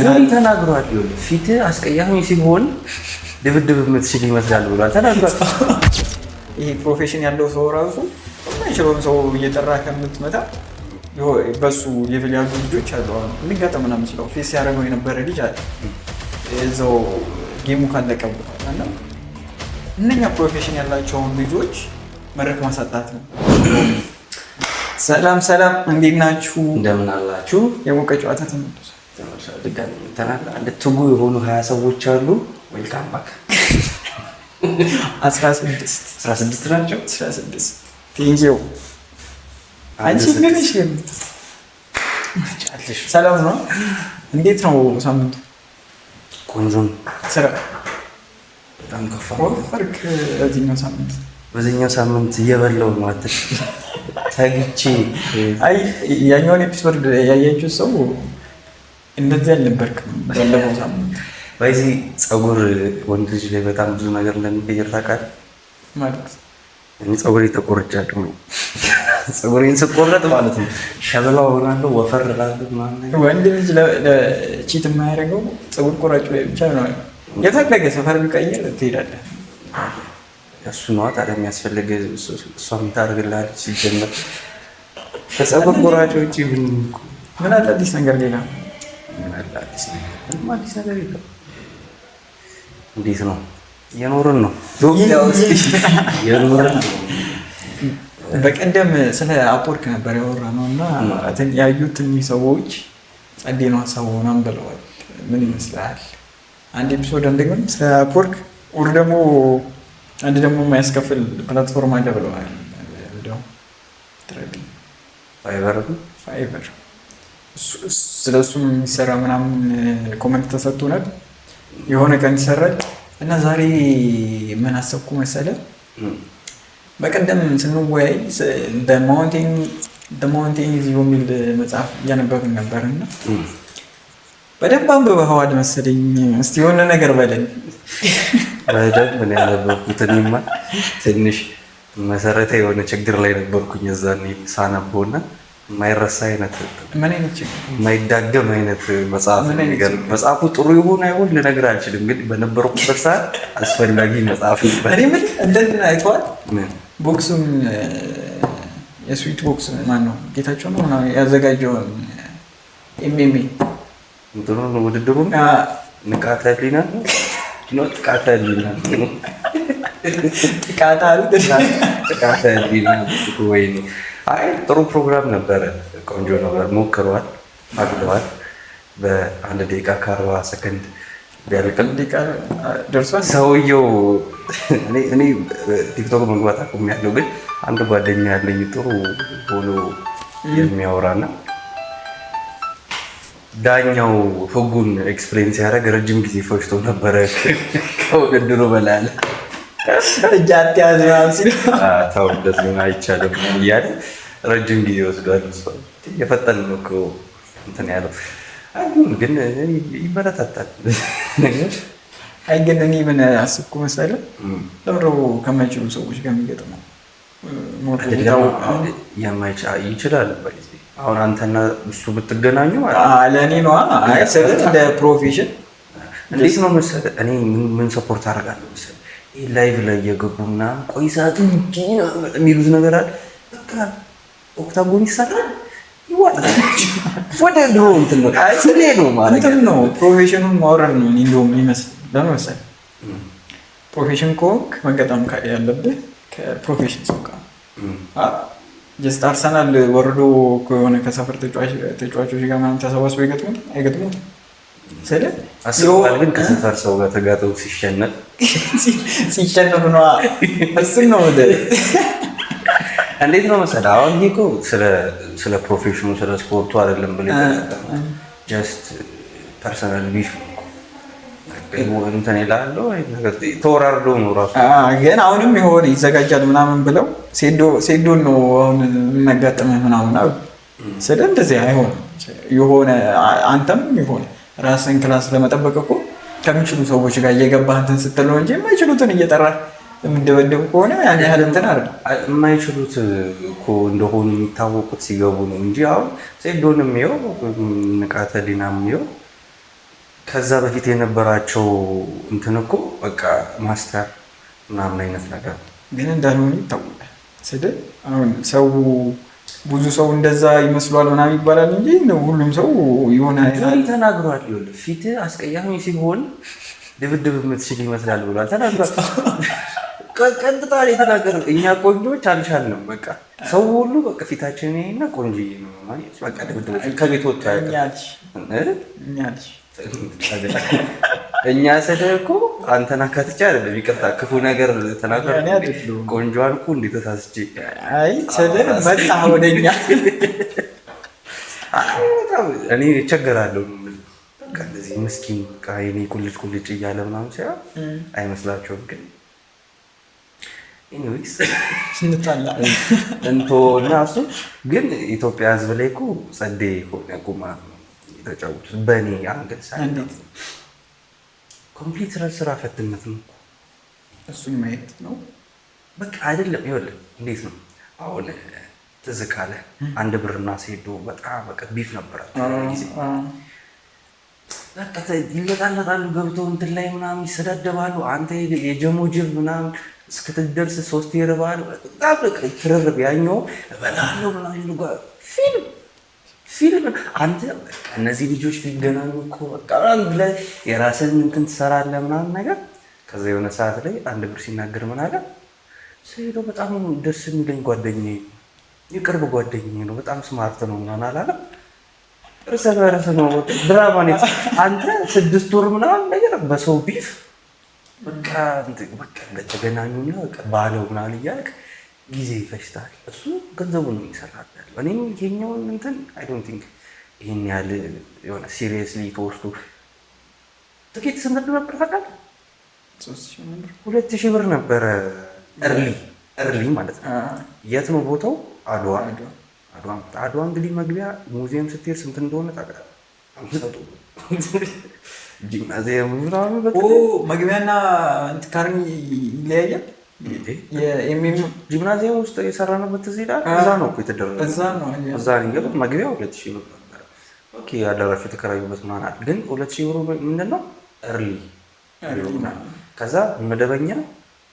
ጆኒ ተናግሯል። ፊት አስቀያሚ ሲሆን ድብድብ የምትችል ይመስላል ብሏል። ተናግሯል። ይሄ ፕሮፌሽን ያለው ሰው ራሱ የማይችለውን ሰው እየጠራ ከምትመታ በሱ ሌቭል ያሉ ልጆች አሉ። ልንገጠም ምናምን የምችለው ፌስ ያደረገው የነበረ ልጅ አለ እዛው ጌሙ ካለቀ በኋላ እና እነኛ ፕሮፌሽን ያላቸውን ልጆች መድረክ ማሳጣት ነው። ሰላም ሰላም፣ እንዴት ናችሁ? እንደምን አላችሁ? የሞቀ ጨዋታ ተመልሷል። አንድ ትጉ የሆኑ 20 ሰዎች አሉ። ዌልካም ባክ። 16 ናቸው። 16 ቴንኪው። አንቺ ምን እሺ፣ ሰላም ነው? እንዴት ነው ሳምንቱ? ቆንጆ ነው። ስራ በጣም ከፋ ወፈርክ። በዚህኛው ሳምንት እየበላሁ ነው። አትሽ ታግቼ አይ ያኛውን ኤፒሶድ ያያችሁ ሰው እንደዚህ አልነበርክም። ባለፈው ሳምንት በዚህ ፀጉር ወንድ ልጅ ላይ በጣም ብዙ ነገር እንደሚቀየር ታውቃለህ ማለት እኔ ፀጉሬ ተቆርጫለሁ ነው። ፀጉሬን ስቆረጥ ማለት ነው ሸበላ ሆናለሁ፣ ወፈር እላለሁ ማለት ነው። ወንድ ልጅ ለቺት የማያደርገው ፀጉር ቆራጭ ላይ ብቻ ነው። የፈለገ ሰፈር ቢቀይር ትሄዳለህ። እሱ ነው ታዲያ የሚያስፈልግ። እሷ የምታደርግልሃለች ሲጀመር ከፀጉር ቆራጭ ውጪ ምን አለ አዲስ ነገር? ሌላ ምን አለ አዲስ ነገር? ምንም አዲስ ነገር የለም። እንዴት ነው? እየኖርን ነው። እየኖርን ነው። በቀደም ስለ አፕወርክ ነበር ያወራነው እና ያዩት እኒህ ሰዎች ጸዴ ነው ሀሳቡ ምናምን ብለዋል። ምን ይመስልሃል? አንድ ኤፒሶድ እንደገና ስለ አፕወርክ ወር ደግሞ አንድ ደግሞ የማያስከፍል ፕላትፎርም አለ ብለዋል። ፋይበር ስለሱም የሚሰራ ምናምን ኮመንት ተሰጥቶናል። የሆነ ቀን ይሰራል እና ዛሬ ምን አሰብኩ መሰለ፣ በቀደም ስንወያይ ማውንቴን ኢዝ የሚል መጽሐፍ እያነበብን ነበር እና በደንብ አንብበኸዋል መሰለኝ። እስኪ የሆነ ነገር በለን። በደንብ ነው ያነበብኩት። እኔማ ትንሽ መሰረታዊ የሆነ ችግር ላይ ነበርኩኝ እዛኔ ሳነበው እና የማይረሳ አይነት ምን አይነት ችግር? የማይዳገም አይነት መጽሐፍ ነገር። መጽሐፉ ጥሩ ይሁን አይሁን ልነግርህ አልችልም፣ ግን በነበርኩበት ሰዓት አስፈላጊ መጽሐፍ ነበር። እኔ ምን እንደዚህ አይተዋል። ቦክሱም የስዊት ቦክስ ማን ነው ጌታቸው ነው ያዘጋጀውን ኤምኤምኤ እንትኑ ውድድሩ ንቃተ ህሊና ነው። ጥቃተ ህሊና ጥቃተ ህሊና ወይ አይ ጥሩ ፕሮግራም ነበረ። ቆንጆ ነበር። ሞክረዋል፣ አግደዋል። በ1 ደቂቃ ከ40 ሰከንድ ቢያልቅም ደርሷል ሰውየው። እኔ ቲክቶክ መግባት አቁሜያለሁ፣ ግን አንድ ጓደኛ ያለኝ ጥሩ ሆኖ የሚያወራና ዳኛው ህጉን ኤክስፕሌን ሲያደርግ ረጅም ጊዜ ፈጅቶ ነበረ ከውድድሩ በላይ አለ። እጃት ያዝ ሲል ተው እንደዚህ አይቻልም እያለ ረጅም ጊዜ ወስዷል። የፈጠን ነው እኮ እንትን ያለው ግን ይበረታታል። አይ ግን እኔ ምን አስብኩ መሰለህ፣ ለምሮ ከማይችሉ ሰዎች ጋር የሚገጥመው ይችላል። አሁን አንተና እሱ ብትገናኙ ለእኔ ነዋ። አይ ስልህ እንደ ፕሮፌሽን እንዴት ነው መሰለህ፣ እኔ ምን ሰፖርት አደርጋለሁ መሰለህ፣ ይህ ላይቭ ላይ እየገቡ ምናምን ቆይ ሰዓት የሚሉት ነገር አለ። በቃ ኦክታጎን ይሰራል ይዋጣል። ወደ ድሮ እንትን ነው ስሌ ነው ማለት ነው። ፕሮፌሽኑን ማውረድ ነው እንደውም የሚመስል። ለምን መሰለህ፣ ፕሮፌሽን ከሆንክ መገጠም ያለብህ ከፕሮፌሽን ሰው ጋር ጀስት አርሰናል ወርዶ ከሆነ ከሰፈር ተጫዋቾች ጋር ምናምን ተሰባስበው አይገጥሙትም። ግን ከሰፈር ሰው ጋር ተጋጠው ሲሸነፍ ነዋ። እሱን ነው እንዴት ነው መሰለህ፣ አሁን ይሄ እኮ ስለ ፕሮፌሽኑ ስለ ስፖርቱ አይደለም ብለህ ጀስት ፐርሰናል ቢፍ እንትን ይላሉ ተወራርዶ ነው ራሱ። ግን አሁንም የሆነ ይዘጋጃል ምናምን ብለው ሴዶን ነው አሁን የሚያጋጥምህ ምናምን አሉ። ስለ እንደዚህ አይሆንም። የሆነ አንተም የሆነ ራስን ክላስ ለመጠበቅ እኮ ከሚችሉ ሰዎች ጋር እየገባህ እንትን ስትል ነው እንጂ የማይችሉትን እየጠራህ የምደበደቡ ከሆነ ያን ያህል እንትን አይደለም። የማይችሉት እኮ እንደሆኑ የሚታወቁት ሲገቡ ነው እንጂ አሁን ሴዶንም ይኸው ንቃተ ህሊናም ይኸው ከዛ በፊት የነበራቸው እንትን እኮ በቃ ማስተር ምናምን አይነት ነገር ግን እንዳልሆነ ይታወቃል። ስድብ አሁን ሰው ብዙ ሰው እንደዛ ይመስሏል ምናምን ይባላል እንጂ ሁሉም ሰው የሆነ ተናግሯል። ይኸውልህ ፊት አስቀያሚ ሲሆን ድብድብ የምትችል ይመስላል ብሏል። ተናግሯል። ቀጥታ የተናገረው እኛ ቆንጆች አልቻልንም። በቃ ሰው ሁሉ በቃ ፊታችን እና ቆንጆ ነው ማለት በቃ ድብድብ ከቤት ወጥቶ እኛ ስልህ እኮ አንተን አካትቼ አይደለም። ይቅርታ ክፉ ነገር ተናገር። ቆንጆዋን እኮ እንዴት ተሳስቼ ስልህ መጣ ወደኛ። እኔ እቸገራለሁ። በቃ እንደዚህ ምስኪን የእኔ ቁልጭ ቁልጭ እያለ ምናምን ሳይሆን አይመስላቸውም። ግን ኤኒዌይስ እንጣላ እንቶ እና እሱ ግን ኢትዮጵያ ሕዝብ ላይ እኮ ጸዴ ሆነ ቁማ የተጫወቱት በእኔ አንገት ሳይሆን ኮምፕሊት ስራ ፈትነት ነው። እሱን ማየት ነው በቃ አይደለም። ይኸውልህ እንዴት ነው አሁን ትዝ ካለህ 1 ብርና ሴዶ በጣም በቃ ቢፍ ነበራቸው ጊዜ በቃ ይለጣለጣሉ ገብተው እንትን ላይ ምናምን ይሰዳደባሉ። አንተ የጀሞ ጅብ ምናምን እስክትደርስ 3 ይርባሉ። በጣም በቃ ትርርብ ያኛው እበላለሁ ምናምን ፊልም አንተ እነዚህ ልጆች ሊገናኙ እኮ በቃ አንድ ላይ የራስህን እንትን ትሰራለህ ምናምን ነገር። ከዛ የሆነ ሰዓት ላይ 1 ብር ሲናገር ምን አለ ሰይዶ በጣም ደስ የሚለኝ ጓደኛዬ የቅርብ ጓደኛዬ ነው፣ በጣም ስማርት ነው ምናምን አላለም። እርስ በርስ ነው ድራማ ነው። አንተ 6 ወር ምናምን ነገር በሰው ቢፍ በቃ እንደተገናኙና በቃ ባለው ምናምን እያልክ ጊዜ ይፈጅታል። እሱ ገንዘቡን ይሰራል። እኔም ይሄኛውን እንትን አይ ዶንት ቲንክ ይሄን ያህል የሆነ ሲሪየስሊ ተወስዶ ትኬት ስንት ነበር ታውቃለህ? 2000 ብር ነበረ። እርሊ ማለት ነው። የት ነው ቦታው? አድዋ እንግዲህ መግቢያ ሙዚየም ስትሄድ ስንት እንደሆነ ታውቃለህ? ጂምናዚየም ምናምን መግቢያና ካርኒ ይለያያል። ጂምናዚየም ውስጥ የሰራንበት እዚህ ላይ እዛ ነው እኮ የተደረገው። እዛ ነው መግቢያው 2000 ብር ነበር። ኦኬ አዳራሹ የተከራዩበት ምናምን ግን 2000 ብር ምንድን ነው? እርሊ ከዛ መደበኛ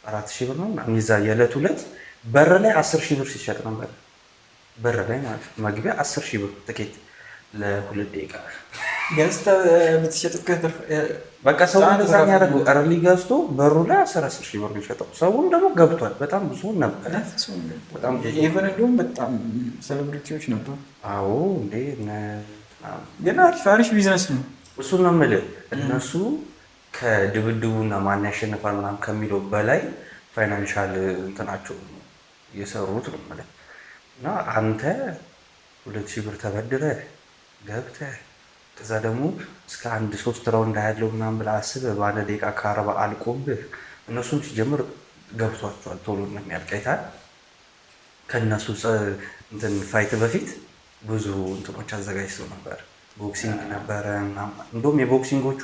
4000 ብር ነው ምናምን። የዛ የዕለት በር ላይ 10000 ብር ሲሸጥ ነበር። በር ላይ ማለት መግቢያ 10000 ብር ትኬት ለ2 ደቂቃ ገዝተህ የምትሸጡት በቃ ሰው እንደዛ ያደረገው እርሊ ገዝቶ በሩ ላይ 10,000 ብር የሚሸጠው ሰውም ደግሞ ገብቷል። በጣም ብዙ ነበር። በጣም ኢቨን እንደውም በጣም ሴሌብሪቲዎች ነበሩ። አዎ እንዴ ግን አሪፍ ቢዝነስ ነው። እሱን ነው የምልህ። እነሱ ከድብድቡና ማን ያሸንፋል ምናምን ከሚለው በላይ ፋይናንሻል እንትናቸው የሰሩት ነው የምልህ። እና አንተ 2000 ብር ተበድረህ ገብተህ ከዛ ደግሞ እስከ 1-3 ራውንድ ያለው ምናምን ብለህ አስበህ በአንድ ደቂቃ ከ40 አልቆብህ። እነሱም ሲጀምር ገብቷቸዋል ቶሎ ነው የሚያልቀይታል። ከእነሱ እንትን ፋይት በፊት ብዙ እንትኖች አዘጋጅተው ነበር። ቦክሲንግ ነበረ ምናምን። እንደውም የቦክሲንጎቹ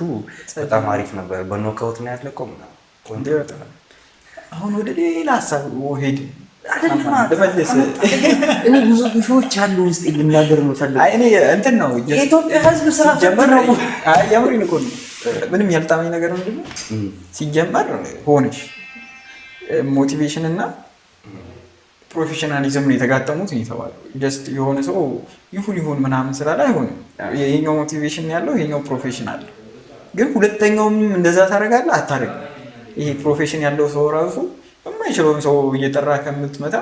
በጣም አሪፍ ነበር። በኖካውት ነው ያለቀው ምናምን። አሁን ወደ ሌላ ሀሳብ ሄድ እኔ ብዙ ሾዎች አሉ ውስጥ ልናገር ነው ፈልግ እኔ እንትን ነው የኢትዮጵያ ሕዝብ ስራ ጀመረ። የምሬን እኮ ነው። ምንም ያልጣመኝ ነገር ምንድን ነው ሲጀመር ሆነሽ ሞቲቬሽን እና ፕሮፌሽናሊዝም ነው የተጋጠሙት የተባለው። ጀስት የሆነ ሰው ይሁን ምናምን ስላለ አይሆንም። ይሄኛው ሞቲቬሽን ያለው ይሄኛው ፕሮፌሽን አለ። ግን ሁለተኛውም እንደዛ ታደርጋለህ አታደርግም። ይሄ ፕሮፌሽን ያለው ሰው ራሱ የማይችለውን ሰው እየጠራ ከምትመታ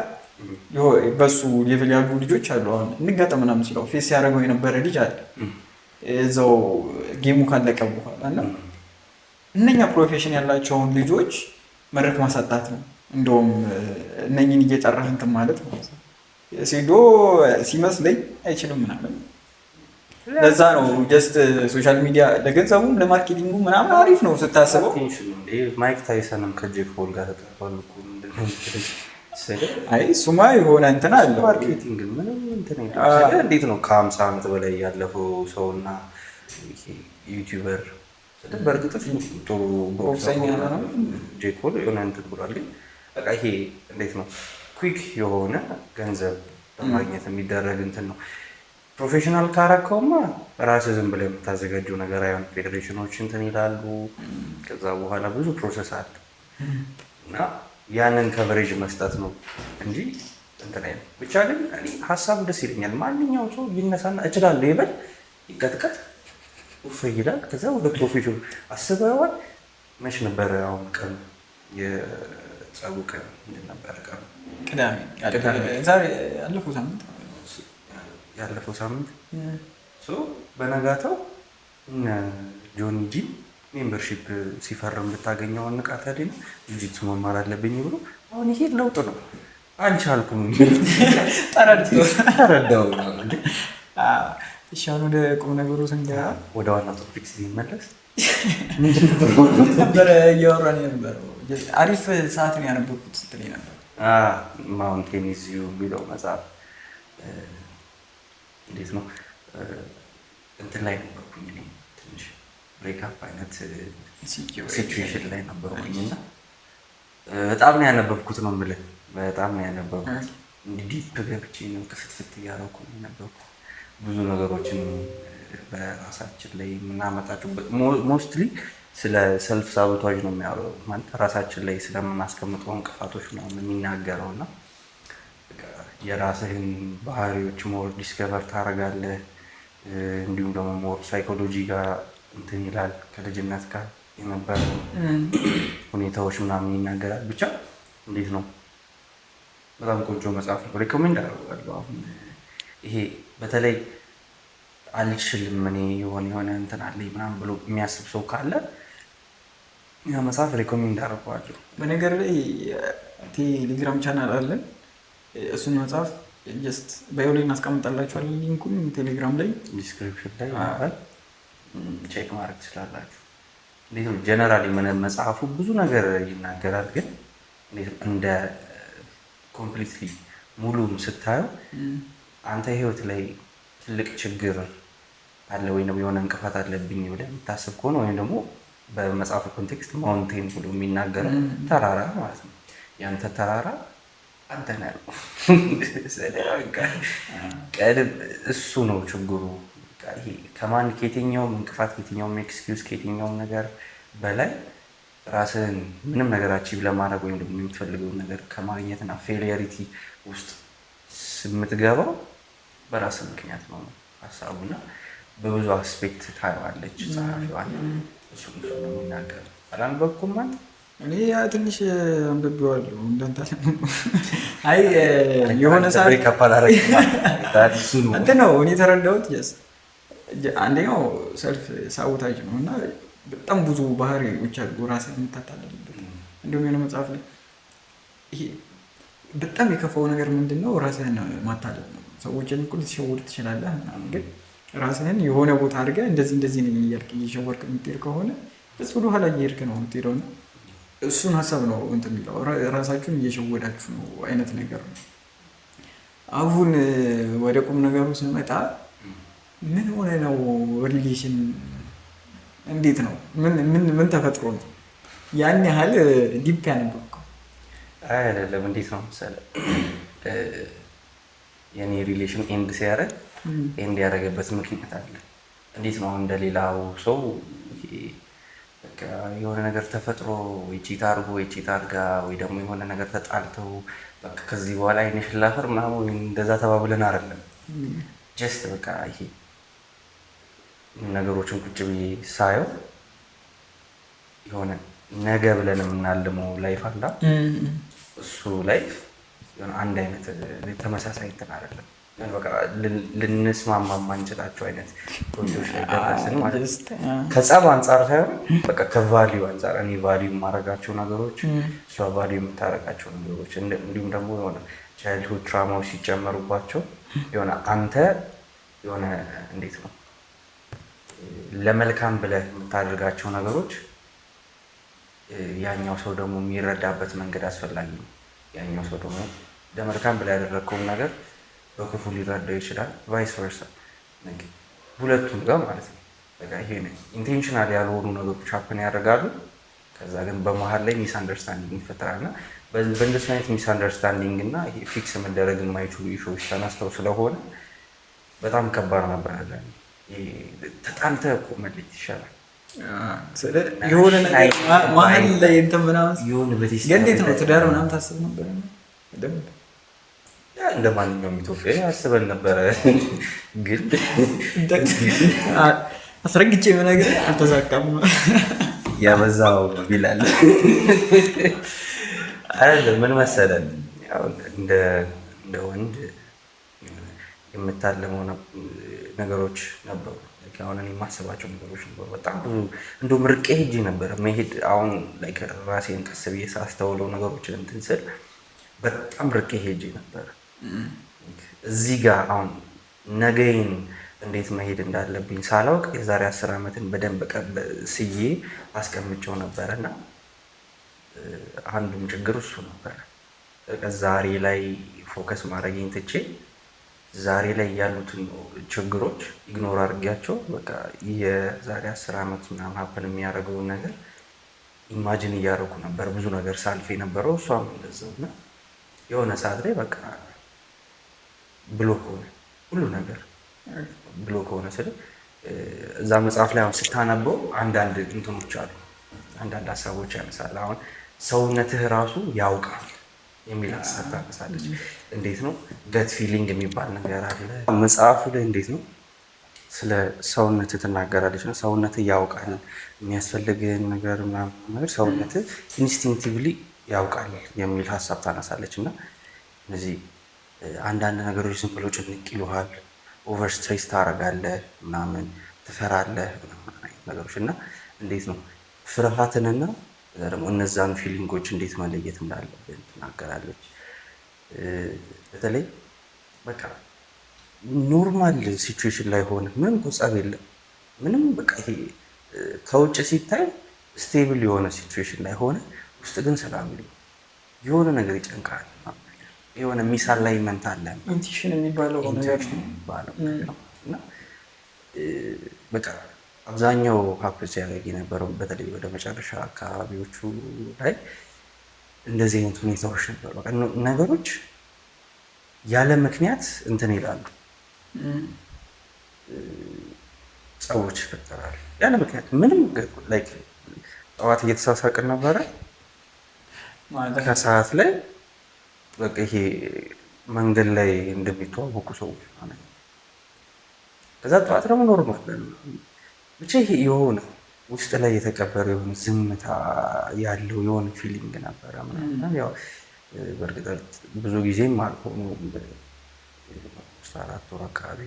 በሱ ሌቭል ያሉ ልጆች አሉ። አሁን እንጋጠም ምናምን ሲለው ፌስ ያደረገው የነበረ ልጅ አለ እዛው ጌሙ ካለቀ በኋላ እና እነኛ ፕሮፌሽን ያላቸውን ልጆች መድረክ ማሳጣት ነው። እንደውም እነኝን እየጠራህ እንትን ማለት ነው። ሲዶ ሲመስለኝ አይችልም ምናምን። ለዛ ነው ጀስት ሶሻል ሚዲያ ለገንዘቡም ለማርኬቲንጉ ምናምን አሪፍ ነው ስታስበው። ማይክ ታይሰንም ከጄክ ፖል ጋር ተጣጣሉ እኮ አይ እሱማ የሆነ እንትን አለ ማርኬቲንግ ምንም እንትን አይደለም። እንዴት ነው ከ50 ዓመት በላይ ያለፈው ሰውና ዩቲዩበር በእርግጥ ጥሩ ቦክሰኛ ነው ጄክ ፖል የሆነ እንትን ብሏል። ግን በቃ ይሄ እንዴት ነው ኩዊክ የሆነ ገንዘብ ለማግኘት የሚደረግ እንትን ነው። ፕሮፌሽናል ካረከውማ ራስህ ዝም ብለህ የምታዘጋጀው ነገር አይሆን። ፌዴሬሽኖች እንትን ይላሉ። ከዛ በኋላ ብዙ ፕሮሰስ አለ እና ያንን ከቨሬጅ መስጠት ነው እንጂ እንትን አይነት ብቻ። ግን እኔ ሀሳቡ ደስ ይለኛል። ማንኛውም ሰው ይነሳና እችላለሁ ይበል፣ ይቀጥቀጥ፣ ውፍ ይላል። ከዛ ወደ ፕሮፌሽኑ አስበዋል። መች ነበረ አሁን ቀኑ? የጸቡ ቀን ምንድን ነበረ ቀኑ? ቅዳሜ። ዛሬ ያለፈው ሳምንት በነጋታው ጆኒ ጂም ሜምበርሺፕ ሲፈርም ብታገኘው ንቃት ያደና ጁጂትሱ መማር አለብኝ ብሎ አሁን ይሄ ለውጥ ነው። አልቻልኩም ተረዳው። እሺ አሁን ወደ ቁም ነገሩ ስንገባ ወደ ዋና ቶፒክ ሲመለስ ነበረ እያወራን የነበረው አሪፍ ሰዓት ነው ያነበብኩት ስትለኝ ነበር። ማውንቴን ኢዝ ዩ የሚለው መጽሐፍ እንዴት ነው እንትን ላይ ነበርኩኝ እኔ ትንሽ ብሬክአፕ አይነት ሲቹዌሽን ላይ ነበርኩኝ እና በጣም ነው ያነበብኩት ነው የምልህ። በጣም ነው ያነበብኩት። እንዲህ ዲፕ ገብቼ ነው ክፍትፍት እያደረኩ ነው የነበርኩት። ብዙ ነገሮችን በራሳችን ላይ የምናመጣቸው ሞስትሊ ስለ ሰልፍ ሳቦታጅ ነው የሚያወራው። ማለት ራሳችን ላይ ስለምናስቀምጠው እንቅፋቶች ነው የሚናገረው እና የራስህን ባህሪዎች ሞር ዲስከቨር ታደርጋለህ። እንዲሁም ደግሞ ሞር ሳይኮሎጂ ጋር እንትን ይላል። ከልጅነት ጋር የነበሩ ሁኔታዎች ምናምን ይናገራል። ብቻ እንዴት ነው በጣም ቆንጆ መጽሐፍ ነው። ሪኮሜንድ አደርጋለሁ። አሁን ይሄ በተለይ አልችልም እኔ የሆነ እንትን አለኝ ምናምን ብሎ የሚያስብ ሰው ካለ ያ መጽሐፍ ሪኮሜንድ አደርገዋለሁ። በነገር ላይ ቴሌግራም ቻናል አለን። እሱን መጽሐፍ ጀስት ባዮ ላይ እናስቀምጣላችኋለን። ሊንኩን ቴሌግራም ላይ ዲስክሪፕሽን ላይ ቼክ ማድረግ ትችላላችሁ። እንዴት ነው ጀነራሊ መጽሐፉ ብዙ ነገር ይናገራል፣ ግን እንደ ኮምፕሊትሊ ሙሉም ስታየው አንተ ህይወት ላይ ትልቅ ችግር አለ ወይም ደግሞ የሆነ እንቅፋት አለብኝ ብለህ የምታስብ ከሆነ ወይም ደግሞ በመጽሐፉ ኮንቴክስት ማውንቴን ብሎ የሚናገረው ተራራ ማለት ነው። ያንተ ተራራ አንተ ነህ። እሱ ነው ችግሩ። ከማን ከየትኛውም እንቅፋት ከየትኛውም ኤክስኪውዝ ከየትኛውም ነገር በላይ ራስህን ምንም ነገር አቺቭ ለማድረግ ወይም ደግሞ የምትፈልገውን ነገር ከማግኘትና ፌሊየሪቲ ውስጥ የምትገባው በራስህ ምክንያት ነው ሀሳቡና በብዙ አስፔክት ታየዋለች ጸሐፊዋን። እሱ ነው የሚናገረው። አላነበብኩም አንተ? እኔ ትንሽ አንብቤዋለሁ እንዳንተ። አይ የሆነ ሰዓት እንትን ነው እኔ የተረዳሁት። አንደኛው ሰልፍ ሳቦታጅ ነው እና በጣም ብዙ ባህሪዎች አሉ ራስን የምታታለልበት። እንዲሁም የሆነ መጽሐፍ ላይ ይሄ በጣም የከፋው ነገር ምንድን ነው? ራስህን ማታለል ነው። ሰዎችን እኮ ልትሸውድ ትችላለህ ምናምን፣ ግን ራስህን የሆነ ቦታ አድርገህ እንደዚህ ነኝ እያልክ እየሸወርክ የምትሄድ ከሆነ እሱ ወደ ኋላ እየሄድክ ነው የምትሄደው እና እሱን ሀሳብ ነው እንትን የሚለው ራሳችሁን እየሸወዳችሁ ነው አይነት ነገር ነው። አሁን ወደ ቁም ነገሩ ስንመጣ ምን ሆነ ነው ሪሌሽን እንዴት ነው? ምን ተፈጥሮ ነው ያን ያህል ዲፕ ያነበብከው? አይደለም እንዴት ነው መሰለህ የኔ ሪሌሽን ኤንድ ሲያደርግ ኤንድ ያደረገበት ምክንያት አለ። እንዴት ነው እንደሌላው ሰው በቃ የሆነ ነገር ተፈጥሮ ወይ ቺት አድርጎ ወይ ቺት አድርጋ ወይ ደግሞ የሆነ ነገር ተጣልተው በቃ ከዚህ በኋላ አይነሽ ላፈር ምናምን ወይ እንደዛ ተባብለን አይደለም። ጀስት በቃ ይሄ ነገሮችን ቁጭ ብዬ ሳየው የሆነ ነገ ብለን የምናልመው ላይፍ አላ እሱ ላይፍ የሆነ አንድ አይነት ተመሳሳይ እንትን አይደለም። በቃ ልንስማማ የማንችላቸው አይነት ፖይንቶች ላይ ደረስን ማለት ከጸብ አንጻር ሳይሆን በቃ ከቫሊዩ አንጻር እኔ ቫሊዩ የማደርጋቸው ነገሮች እሷ ቫሊዩ የምታደርጋቸው ነገሮች እንዲሁም ደግሞ የሆነ ቻይልድሁድ ትራማዎች ሲጨመሩባቸው የሆነ አንተ የሆነ እንዴት ነው ለመልካም ብለህ የምታደርጋቸው ነገሮች ያኛው ሰው ደግሞ የሚረዳበት መንገድ አስፈላጊ ነው። ያኛው ሰው ደግሞ ለመልካም ብለህ ያደረግከውን ነገር በክፉ ሊረዳው ይችላል። ቫይስ ቨርሳ ሁለቱም ጋር ማለት ነው። በቃ ይሄ ኢንቴንሽናል ያልሆኑ ነገሮች ሀፕን ያደርጋሉ። ከዛ ግን በመሀል ላይ ሚስ አንደርስታንዲንግ ይፈጠራል እና በእንደሱ አይነት ሚስ አንደርስታንዲንግ እና ፊክስ መደረግ የማይችሉ ኢሹዎች ተነስተው ስለሆነ በጣም ከባድ ነበር። ተጣልተህ እኮ መለየት ይሻላል። የሆነ ነገር መሀል ላይ እንትን ምናምን የሆነ ግን እንዴት ነው ትዳር ምናምን ታስብ ነበር? እንደ ማንኛውም ኢትዮጵያ አስበን ነበረ፣ ግን አስረግጬ የምነግርህ አልተሳካም። ያበዛው ቢላል አይደለም። ምን መሰለን እንደ ወንድ የምታለመው ነገሮች ነበሩ። አሁን እኔ የማስባቸው ነገሮች ነበሩ። በጣም ብዙ እንደውም ርቄ ሄጄ ነበረ መሄድ። አሁን ራሴን ቀስ ብዬ ሳስተውለው ነገሮችን እንትን ስል በጣም ርቄ ሄጄ ነበረ። እዚህ ጋር አሁን ነገይን እንዴት መሄድ እንዳለብኝ ሳላውቅ የዛሬ 10 ዓመትን በደንብ ስዬ አስቀምጨው ነበረ እና አንዱም ችግር እሱ ነበረ። ዛሬ ላይ ፎከስ ማድረጌን ትቼ ዛሬ ላይ ያሉትን ችግሮች ኢግኖር አድርጊያቸው በቃ የዛሬ 10 ዓመት ምናምን ሀፕን የሚያደርገውን ነገር ኢማጂን እያደረኩ ነበር። ብዙ ነገር ሳልፍ የነበረው እሷም እንደዛው እና የሆነ ሰዓት ላይ በቃ ብሎክ ሆነ ሁሉ ነገር። ብሎክ ሆነ ስል እዛ መጽሐፍ ላይ አሁን ስታነበው አንዳንድ እንትኖች አሉ፣ አንዳንድ ሀሳቦች ያነሳል። አሁን ሰውነትህ ራሱ ያውቃል የሚል ሀሳብ ታነሳለች። እንዴት ነው ገት ፊሊንግ የሚባል ነገር አለ መጽሐፉ ላይ። እንዴት ነው ስለ ሰውነትህ ትናገራለች ነው። ሰውነትህ ያውቃል የሚያስፈልግህን ነገር ምናምን ነገር ሰውነትህ ኢንስቲንክቲቭሊ ያውቃል የሚል ሀሳብ ታነሳለች። እና እነዚህ አንዳንድ ነገሮች ዝም ብሎ ጭንቅ ይሉሃል፣ ኦቨር ስትሬስ ታደርጋለህ ምናምን ትፈራለህ ነገሮች እና እንዴት ነው ፍርሃትንና ደግሞ እነዛን ፊሊንጎች እንዴት መለየት እንዳለብን ትናገራለች። በተለይ በቃ ኖርማል ሲቹዌሽን ላይ ሆነ ምንም ጸብ የለም ምንም በቃ ይሄ ከውጭ ሲታይ ስቴብል የሆነ ሲቹዌሽን ላይ ሆነ ውስጥ ግን ሰላም የሆነ ነገር ይጨንቃል። የሆነ ሚሳል ላይ መንታለ ኢንቲሽን የሚባለው እና በቃ አብዛኛው ሀፕል ሲያደርግ የነበረው በተለይ ወደ መጨረሻ አካባቢዎቹ ላይ እንደዚህ አይነት ሁኔታዎች ነበሩ። በቃ ነገሮች ያለ ምክንያት እንትን ይላሉ፣ ጸቦች ይፈጠራሉ ያለ ምክንያት ምንም። ላይክ ጠዋት እየተሳሳቅን ነበረ፣ ከሰዓት ላይ በቃ ይሄ መንገድ ላይ እንደሚተዋወቁ ሰዎች ማለት ነው። ከዛ ጠዋት ደግሞ ኖርማል ብቻ ይሄ የሆነ ውስጥ ላይ የተቀበረ የሆነ ዝምታ ያለው የሆነ ፊሊንግ ነበረ ምናምን። ያው በእርግጥ ብዙ ጊዜም አልሆኑ 4 ወር አካባቢ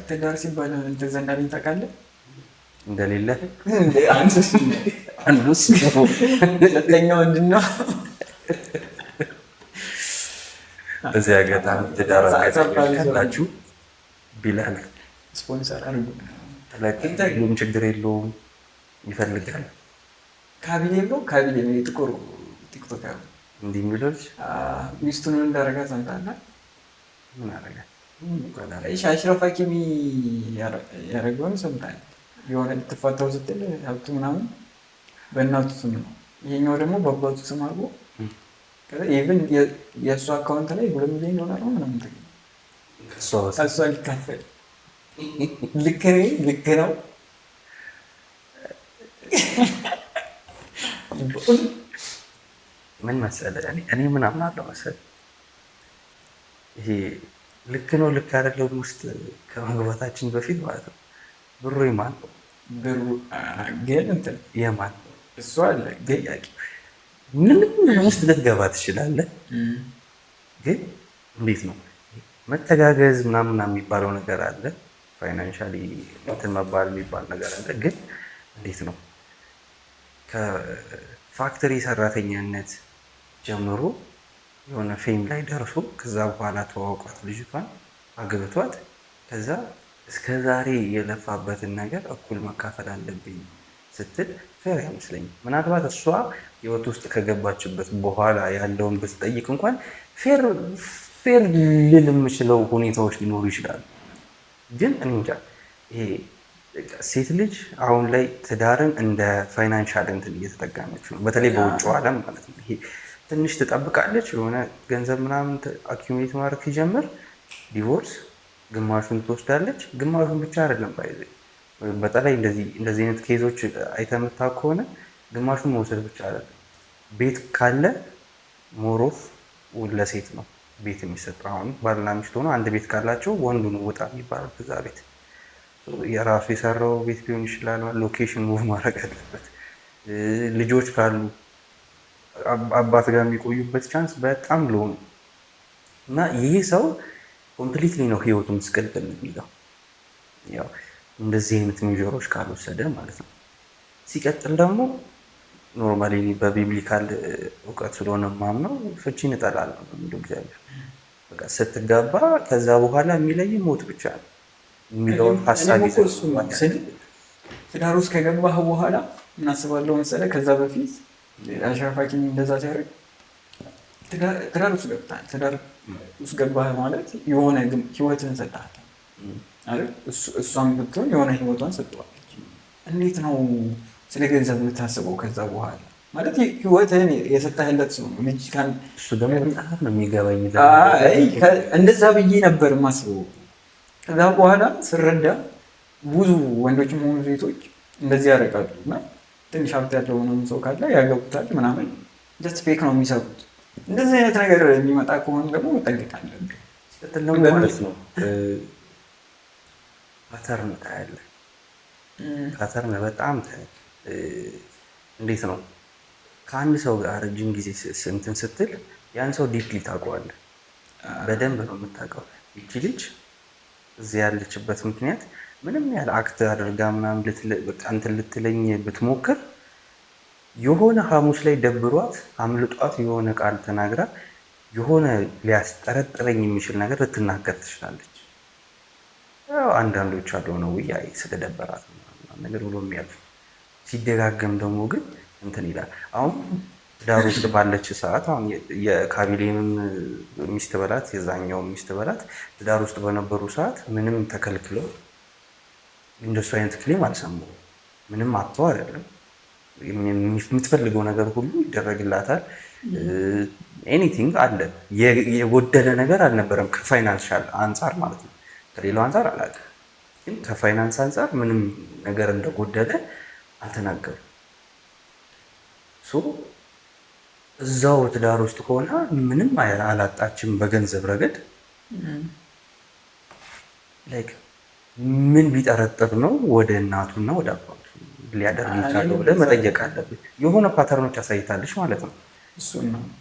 ትዳር ሲባል እንደዛ እንዳለኝ ታውቃለህ። እንደሌለ አንዱስ ሁለተኛው ምንድን ነው? በዚህ አጋጣሚ ትዳር ካላችሁ ቢላል ስፖንሰር አድርጉ። ምንም ችግር የለውም። ይፈልጋል ካቢኔ ነው ካቢኔ ነው የጥቁር ቲክቶክ ያው እንዲህ የሚሉት ሚስቱን እንዳረጋ ሰምታለህ? ምን አረጋ? አሽረፍ ሀኪሚ ያደረገውን ሰምታለህ? የሆነ ልትፋታው ስትል ሀብቱ ምናምን በእናቱ ስም ነው፣ ይሄኛው ደግሞ በአባቱ ስም አድርጎ ኢቭን የእሱ አካውንት ላይ $2 ሚሊዮን ነው ምናምን ተገኘ። ከእሷ ሊካፈል ልክ ነው። ምን መሰለህ እኔ ምን አምናለሁ መሰለህ፣ ይሄ ልክ ነው ልክ አይደለም ውስጥ ከመግባታችን በፊት ማለት ነው ብሩ የማን ነው? ብሩ ግን እንትን የማን ነው? እሱ አለ ጥያቄ። ምንም ውስጥ ልትገባ ትችላለህ፣ ግን እንዴት ነው መተጋገዝ ምናምን የሚባለው ነገር አለ። ፋይናንሻሊ እንትን መባል የሚባል ነገር አለ። ግን እንዴት ነው ከፋክተሪ ሰራተኛነት ጀምሮ የሆነ ፌም ላይ ደርሶ ከዛ በኋላ ተዋውቋት ልጅቷን አግብቷት ከዛ እስከ ዛሬ የለፋበትን ነገር እኩል መካፈል አለብኝ ስትል ፌር አይመስለኝም። ምናልባት እሷ ህይወት ውስጥ ከገባችበት በኋላ ያለውን ብትጠይቅ እንኳን ፌር ልል የምችለው ሁኔታዎች ሊኖሩ ይችላሉ። ግን እኔ እንጃ ይሄ ሴት ልጅ አሁን ላይ ትዳርን እንደ ፋይናንሻል እንትን እየተጠቀመች ነው፣ በተለይ በውጭው ዓለም ማለት ነው። ይሄ ትንሽ ትጠብቃለች፣ የሆነ ገንዘብ ምናምን አኪሙሌት ማድረግ ሲጀምር ዲቮርስ ግማሹን ትወስዳለች። ግማሹን ብቻ አይደለም ባይዘ በተለይ እንደዚህ አይነት ኬዞች አይተህ የምታውቅ ከሆነ ግማሹን መውሰድ ብቻ አይደለም። ቤት ካለ ሞሮፍ ለሴት ነው ቤት የሚሰጠው። አሁን ባልና ሚስት ሆኖ አንድ ቤት ካላቸው ወንዱ ነው ውጣ የሚባለው ከዛ ቤት። የራሱ የሰራው ቤት ሊሆን ይችላል። ሎኬሽን ሙቭ ማድረግ አለበት። ልጆች ካሉ አባት ጋር የሚቆዩበት ቻንስ በጣም ሎው ነው እና ይህ ሰው ኮምፕሊትሊ ነው ህይወቱ ምስቅልቅል የሚለው ያው እንደዚህ አይነት ሜጀሮች ካልወሰደ ማለት ነው። ሲቀጥል ደግሞ ኖርማሊ በቢብሊካል እውቀት ስለሆነ ማምነው ፍቺን እጠላለሁ እንደው እግዚአብሔር በቃ ስትጋባ ከዛ በኋላ የሚለይ ሞት ብቻ ነው የሚለውን ሀሳብ ይዘው ትዳር ውስጥ ከገባህ በኋላ ምን አስባለሁ መሰለህ? ከዛ በፊት አሻፋቂኝ እንደዛ ሲያደርግ ትዳር ውስጥ ገብታል። ትዳር ውስጥ ገባህ ማለት የሆነ ህይወትን ሰጥሃል አይደል? እሷም ብትሆን የሆነ ህይወቷን ሰጥቷለች። እንዴት ነው ስለ ገንዘብ የምታስበው? ከዛ በኋላ ማለት ህይወትህን የሰጠህለት ሰው ነው። ልጅ ካን እሱ ደግሞ በጣም ነው የሚገባኝ። እንደዛ ብዬ ነበር የማስበው። ከዛ በኋላ ስረዳ ብዙ ወንዶችም ሆኑ ሴቶች እንደዚህ ያደርጋሉ እና ትንሽ ሀብት ያለው ምናምን ሰው ካለ ያገቡታል ምናምን ጀስት ፌክ ነው የሚሰሩት። እንደዚህ አይነት ነገር የሚመጣ ከሆነ ደግሞ መጠንቀቅ አለብን። ማለት ነው ፓተርን ታያለህ። ፓተርን በጣም እንዴት ነው ከአንድ ሰው ጋር ረጅም ጊዜ እንትን ስትል ያን ሰው ዲፕሊ ታውቀዋለህ። በደንብ ነው የምታውቀው። ይቺ ልጅ እዚህ ያለችበት ምክንያት ምንም ያህል አክት አድርጋ ምናምን እንትን ልትለኝ ብትሞክር የሆነ ሐሙስ ላይ ደብሯት አምልጧት የሆነ ቃል ተናግራ የሆነ ሊያስጠረጥረኝ የሚችል ነገር ልትናገር ትችላለች። አንዳንዶች አሉ ነው ወይ ስለደበራት ነገር ብሎ የሚያልፉ ሲደጋገም ደግሞ ግን እንትን ይላል። አሁን ትዳር ውስጥ ባለች ሰዓት አሁን የካቢሌንም ሚስት በላት የዛኛው ሚስት በላት ትዳር ውስጥ በነበሩ ሰዓት ምንም ተከልክለው እንደሱ አይነት ክሌም አልሰማሁም። ምንም አጥተው አይደለም። የምትፈልገው ነገር ሁሉ ይደረግላታል። ኤኒቲንግ አለ። የጎደለ ነገር አልነበረም ከፋይናንሻል አንጻር ማለት ነው። ከሌላው አንጻር አላውቅም፣ ግን ከፋይናንስ አንጻር ምንም ነገር እንደጎደለ አልተናገሩም። እዛው ትዳር ውስጥ ሆና ምንም አላጣችም በገንዘብ ረገድ። ላይክ ምን ቢጠረጥር ነው ወደ እናቱና ወደ አባቱ ሊያደርግ ይቻለው ብለህ መጠየቅ አለብህ። የሆነ ፓተርኖች አሳይታለች ማለት ነው።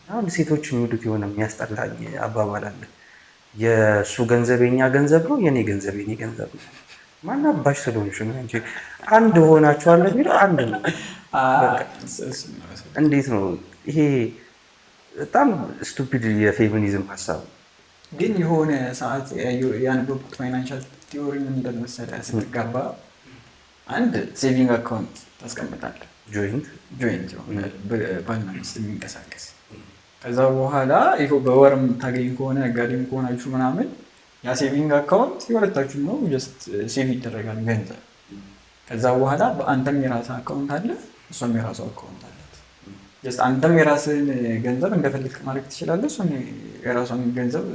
አሁን ሴቶች የሚሉት የሆነ የሚያስጠላኝ አባባል አለ። የእሱ ገንዘብ የኛ ገንዘብ ነው፣ የኔ ገንዘብ የኔ ገንዘብ ነው። ማናባሽ ስለሆንሽ ነው እንጂ አንድ ሆናችኋል የሚለው አንድ ነው። እንዴት ነው ይሄ? በጣም ስቱፒድ የፌሚኒዝም ሀሳብ። ግን የሆነ ሰዓት ያነበብኩት ፋይናንሻል ቲዮሪ ምን እንደመሰለህ፣ ስትጋባ አንድ ሴቪንግ አካውንት ታስቀምጣለህ፣ ጆይንት ባልና ሚስት የሚንቀሳቀስ። ከዛ በኋላ ይኸው በወር የምታገኝ ከሆነ ነጋዴም ከሆናችሁ ምናምን ያ ሴቪንግ አካውንት የሁለታችሁ ነው፣ ጀስት ሴቭ ይደረጋል ገንዘብ። ከዛ በኋላ በአንተም የራስህ አካውንት አለ፣ እሷም የራሱ አካውንት አለ። ጀስት አንተም የራስህን ገንዘብ እንደፈለግ ማድረግ ትችላለህ፣ እሷም የራሷን ገንዘብ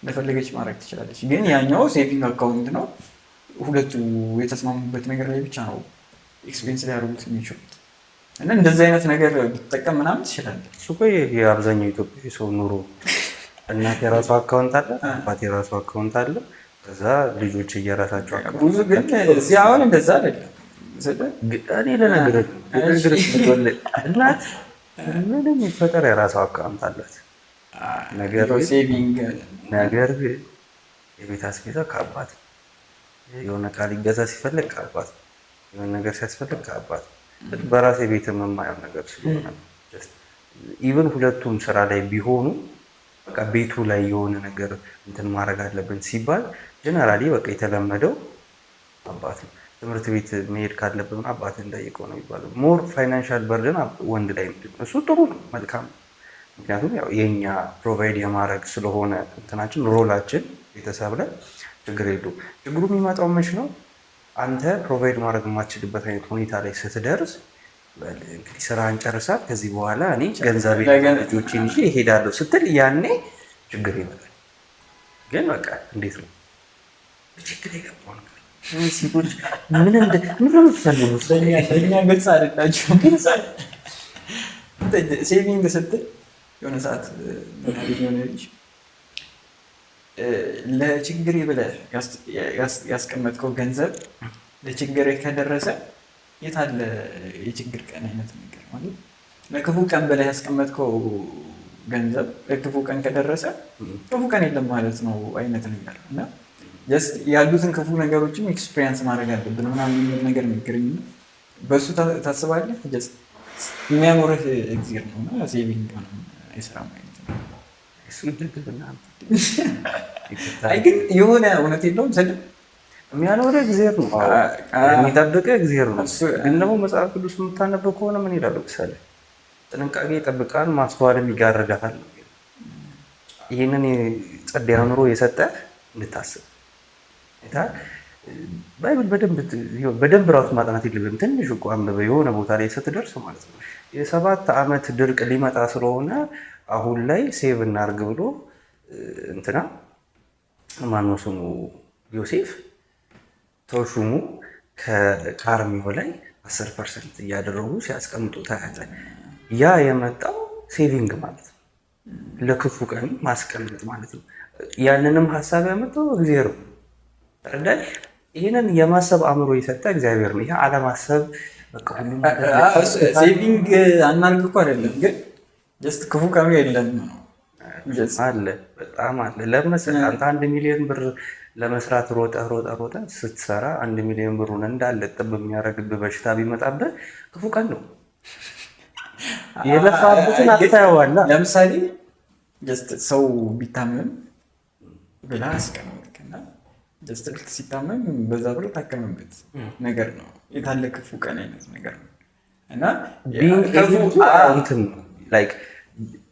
እንደፈለገች ማድረግ ትችላለች። ግን ያኛው ሴቪንግ አካውንት ነው። ሁለቱ የተስማሙበት ነገር ላይ ብቻ ነው ኤክስፔንስ ሊያደርጉት የሚችሉት። እና እንደዚህ አይነት ነገር ብትጠቀም ምናምን ትችላለህ። እሱ እኮ የአብዛኛው ኢትዮጵያዊ ሰው ኑሮ እናት የራሱ አካውንት አለ፣ አባት የራሱ አካውንት አለ፣ ከዛ ልጆች እየራሳቸው አካውንት። ብዙ ግን እዚህ አሁን እንደዛ አይደለም። እኔ ለነገር እናት ምንም ይፈጠር የራሱ አካውንት አላት። ነገር ግን የቤት አስቤዛ ከአባት፣ የሆነ ቃል ይገዛ ሲፈልግ ከአባት፣ የሆነ ነገር ሲያስፈልግ ከአባት። በራሴ ቤት የማየው ነገር ስለሆነ ኢቨን ሁለቱም ስራ ላይ ቢሆኑ በቃ ቤቱ ላይ የሆነ ነገር እንትን ማድረግ አለብን ሲባል ጀነራሊ በቃ የተለመደው አባት ነው። ትምህርት ቤት መሄድ ካለብን አባት እንዳይቀው ነው የሚባለው። ሞር ፋይናንሻል በርደን ወንድ ላይ ምንድን ነው እሱ ጥሩ ነው፣ መልካም። ምክንያቱም ያው የኛ ፕሮቫይድ የማድረግ ስለሆነ እንትናችን ሮላችን ቤተሰብ ላይ ችግር የለውም። ችግሩ የሚመጣው መች ነው? አንተ ፕሮቫይድ ማድረግ የማትችልበት አይነት ሁኔታ ላይ ስትደርስ እንግዲህ ስራን ጨርሳል፣ ከዚህ በኋላ እኔ ገንዘቤ ልጆቼን ይዤ እሄዳለሁ ስትል ያኔ ችግር ይመጣል። ግን በቃ እንዴት ነው ችግር የገባው ነገር ሴቶች ምን እንደምትፈልጉት ለእኛ ግልጽ አይደላችሁም። ሴቪንግ ስትል የሆነ ሰዓት የሆነ ልጅ ለችግሬ ብለህ ያስቀመጥከው ገንዘብ ለችግሬ ከደረሰ የት አለ የችግር ቀን አይነት ነገር ማለት ለክፉ ቀን ብለህ ያስቀመጥከው ገንዘብ ለክፉ ቀን ከደረሰ ክፉ ቀን የለም ማለት ነው አይነት ነገር እና ያሉትን ክፉ ነገሮችን ኤክስፒሪየንስ ማድረግ አለብን ምናምን የሚል ነገር የሚገርኝ ነው። በእሱ ታስባለህ? ጀስት የሚያኖርህ እግዚአብሔር ነው እና ሴቪንግ የስራም አይነት ነው። አይ ግን የሆነ እውነት የለውም ስል የሚያኖርህ እግዚአብሔር ነው፣ የሚጠብቅህ እግዚአብሔር ነው። ግን ደግሞ መጽሐፍ ቅዱስ የምታነበው ከሆነ ምን ይላሉ? ምሳሌ ጥንቃቄ ይጠብቃል፣ ማስተዋልም ይጋርዳል። ይህንን ጸጥ ኑሮ የሰጠህ እንድታስብ ባይብል በደንብ ራሱ ማጥናት የለብንም። ትንሽ እኮ አንብበህ የሆነ ቦታ ላይ ስትደርስ ማለት ነው 7 ዓመት ድርቅ ሊመጣ ስለሆነ አሁን ላይ ሴቭ እናርግ ብሎ እንትና ማነው ስሙ ዮሴፍ ተሹሙ ከአርሚው ላይ 10% እያደረጉ ሲያስቀምጡ ታያለህ። ያ የመጣው ሴቪንግ ማለት ነው፣ ለክፉ ቀን ማስቀመጥ ማለት ነው። ያንንም ሀሳብ ያመጣው እግዚአብሔር ነው። ተረዳሽ? ይህንን የማሰብ አእምሮ የሰጠ እግዚአብሔር ነው። ይሄ አለማሰብ ሴቪንግ አናልክ እኮ አይደለም፣ ግን ጀስት ክፉ ቀኑ የለም ነው አለ። በጣም አለ። ለምሳሌ አንተ 1 ሚሊዮን ብር ለመስራት ሮጠ ስትሰራ 1 ሚሊዮን ብሩን እንዳለ ጥብ የሚያደርግብህ በሽታ ቢመጣብህ ክፉ ቀን ነው። የለፋበትን አታየዋለህ። ለምሳሌ ጀስት ሰው ቢታመም ብላ አስቀምጥክና ጀስት ልክ ሲታመም በዛ ብሎ ታከመበት ነገር ነው። የታለ ክፉ ቀን አይነት ነገር ነው እና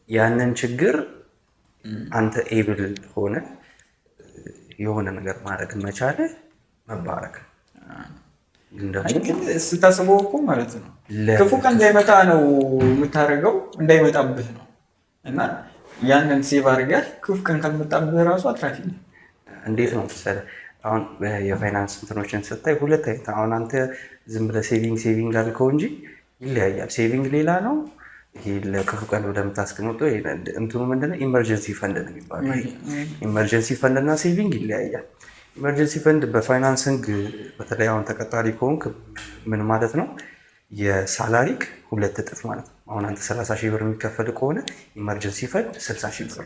ያንን ችግር አንተ ኤብል ሆነ የሆነ ነገር ማድረግ መቻለ መባረክ ግን ስታስበው እኮ ማለት ነው ክፉ ቀን እንዳይመጣ ነው የምታደርገው፣ እንዳይመጣብህ ነው እና ያንን ሴቭ አድርገህ ክፉ ቀን ካልመጣብህ ራሱ አትራፊ ነው። እንዴት ነው መሰለህ አሁን የፋይናንስ እንትኖችን ስታይ ሁለት አይነት አሁን አንተ ዝም ብለህ ሴቪንግ አልከው እንጂ ይለያያል። ሴቪንግ ሌላ ነው። ይሄ ለክፉ ቀን ወደምታስቀምጠው እንትኑ ምንድነው ኢመርጀንሲ ፈንድ ነው የሚባለው። ኢመርጀንሲ ፈንድ እና ሴቪንግ ይለያያል። ኢመርጀንሲ ፈንድ በፋይናንስ ህግ በተለይ አሁን ተቀጣሪ ከሆንክ ምን ማለት ነው የሳላሪክ 2 እጥፍ ማለት ነው። አሁን አንተ 30 ሺህ ብር የሚከፈል ከሆነ ኢመርጀንሲ ፈንድ 60 ሺህ ብር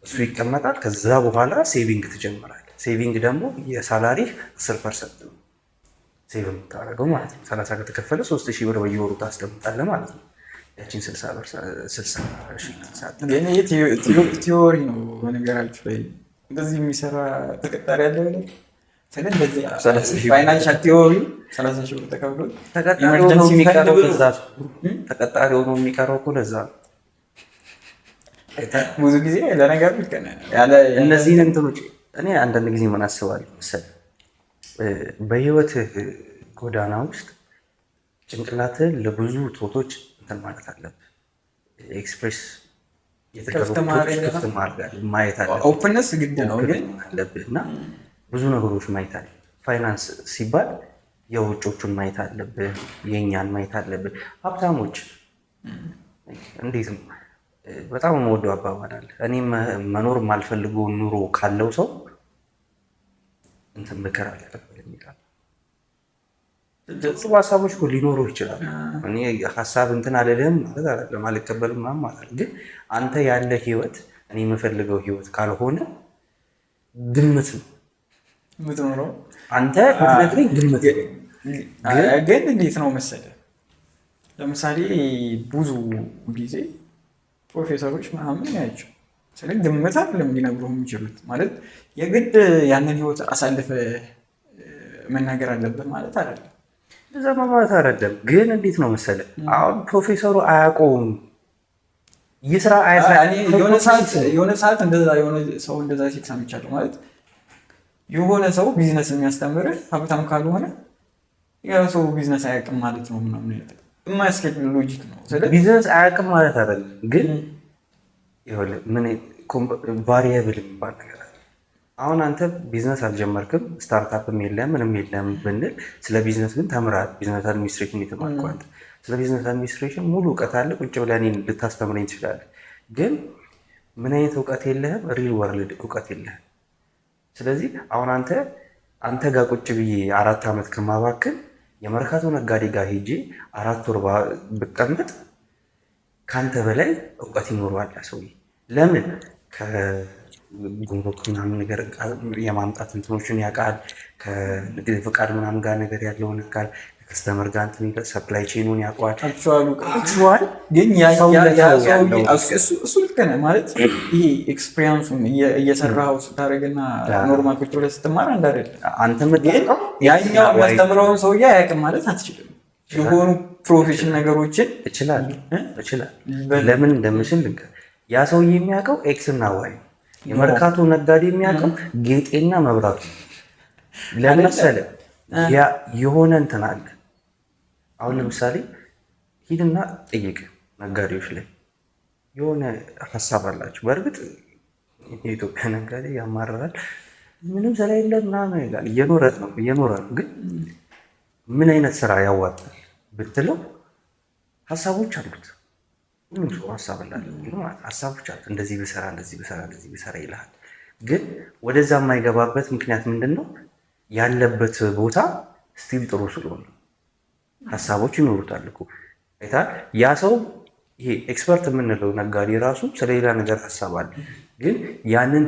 እሱ ይቀመጣል። ከዛ በኋላ ሴቪንግ ትጀምራለህ። ሴቪንግ ደግሞ የሳላሪ 10% ነው ሴቭ የምታደርገው ማለት ነው። 30 ከተከፈለ 3000 ብር በየወሩ ታስቀምጣለህ ማለት ነው። ያቺን 60 ብር 60 ግን ቲዮሪ ነው በነገራችሁ ላይ እንደዚህ የሚሰራ ተቀጣሪ ያለ ነው። ስለዚህ ፋይናንሻል ቲዮሪ 30 ሺህ ብር ተከፍሎ ተቀጣሪ ሆኖ የሚቀረው እኮ ለዛ ነው። ብዙ ጊዜ ለነገሩ ያለ እነዚህን እንትኖች እኔ አንዳንድ ጊዜ ምን አስባለሁ መሰለህ በህይወትህ ጎዳና ውስጥ ጭንቅላትህ ለብዙ ቶቶች እንትን ማለት አለብህ። ኤክስፕሬስ ክፍት ማድረግ ማየት አለብህ። ኦፕንነስ ግድ ነው ግን አለብህ እና ብዙ ነገሮች ማየት አለ። ፋይናንስ ሲባል የውጮቹን ማየት አለብህ፣ የእኛን ማየት አለብህ። ሀብታሞች እንዴት ነው በጣም የምወደው አባባል አለ። እኔ መኖር የማልፈልገውን ኑሮ ካለው ሰው እንትን ምክር አልቀበልም ይላል። ጥሩ ሀሳቦች እኮ ሊኖሩ ይችላል። እኔ ሀሳብ እንትን አልልህም ማለት አይደለም፣ አልቀበልም ማለት ግን አንተ ያለ ህይወት እኔ የምፈልገው ህይወት ካልሆነ ግምት ነው የምትኖረው። አንተ ምትነግረኝ ግምት ግን እንዴት ነው መሰለህ ለምሳሌ ብዙ ጊዜ ፕሮፌሰሮች ምናምን ያቸው ስለ ግምት አይደለም ሊነግሩህ የሚችሉት ማለት የግድ ያንን ህይወት አሳልፈ መናገር አለብህ ማለት አይደለም። እዛ ማለት አይደለም ግን እንዴት ነው መሰለህ አሁን ፕሮፌሰሩ አያውቀውም ይስራ የሆነ ሰዓት እንደዛ የሆነ ሰው እንደዛ ሲል ሰምቻለሁ ማለት የሆነ ሰው ቢዝነስ የሚያስተምርህ ሀብታም ካልሆነ ያ ሰው ቢዝነስ አያውቅም ማለት ነው ምናምን ነገር የማያስኬድ ሎጂክ ነው። ቢዝነስ አያውቅም ማለት አይደለም ግን ይኸውልህ ምን ቫሪያብል የሚባል ነገር አለ። አሁን አንተ ቢዝነስ አልጀመርክም፣ ስታርታፕም የለም ምንም የለም ብንል ስለ ቢዝነስ ግን ተምራል። ቢዝነስ አድሚኒስትሬሽን የተማርከው አንተ ስለ ቢዝነስ አድሚኒስትሬሽን ሙሉ እውቀት አለ። ቁጭ ብለህ እኔን ልታስተምረኝ ትችላለህ። ግን ምን አይነት እውቀት የለህም? ሪል ወርልድ እውቀት የለህም። ስለዚህ አሁን አንተ ጋር ቁጭ ብዬ 4 ዓመት ከማባክን የመርካቶ ነጋዴ ጋር ሄጄ 4 ወር ብቀመጥ ከአንተ በላይ እውቀት ይኖረዋል ሰውዬ። ለምን ጉምሩክ ምናምን ነገር የማምጣት እንትኖችን ያውቃል። ከንግድ ፍቃድ ምናምን ጋር ነገር ያለውን ያውቃል። ከከስተመር ጋር እንትን ሰፕላይ ቼኑን ያውቀዋል። ግን እሱ ልክ ነህ ማለት ይሄ ኤክስፔሪንሱን እየሰራኸው ስታደርግና ኖርማል ቁጭ ብለህ ስትማር አንድ አይደለም። አንተ ያኛው የሚያስተምረውን ሰውዬ አያውቅም ማለት አትችልም። የሆኑ ፕሮፌሽን ነገሮችን እችላለሁ። ለምን እንደምችል ልንገርህ። ያ ሰውዬ የሚያውቀው ኤክስ እና ዋይ፣ የመርካቶ ነጋዴ የሚያውቀው ጌጤና መብራቱ። ለምሳሌ የሆነ እንትን አለ። አሁን ለምሳሌ ሂድና ጠይቅ ነጋዴዎች ላይ የሆነ ሀሳብ አላቸው። በእርግጥ የኢትዮጵያ ነጋዴ ያማርራል። ምንም ስራ የለም ምናምን ይላል። እየኖረ ነው። ግን ምን አይነት ስራ ያዋጣል ብትለው ሀሳቦች አሉት። ሁሉም ሰው ሀሳብ ሀሳቦች አሉት። እንደዚህ ብሰራ ይልሃል። ግን ወደዛ የማይገባበት ምክንያት ምንድን ነው? ያለበት ቦታ ስቲል ጥሩ ስለሆነ ሀሳቦች ይኖሩታል እኮ አይተሃል። ያ ሰው ይሄ ኤክስፐርት የምንለው ነጋዴ ራሱ ስለሌላ ነገር ሀሳብ አለ። ግን ያንን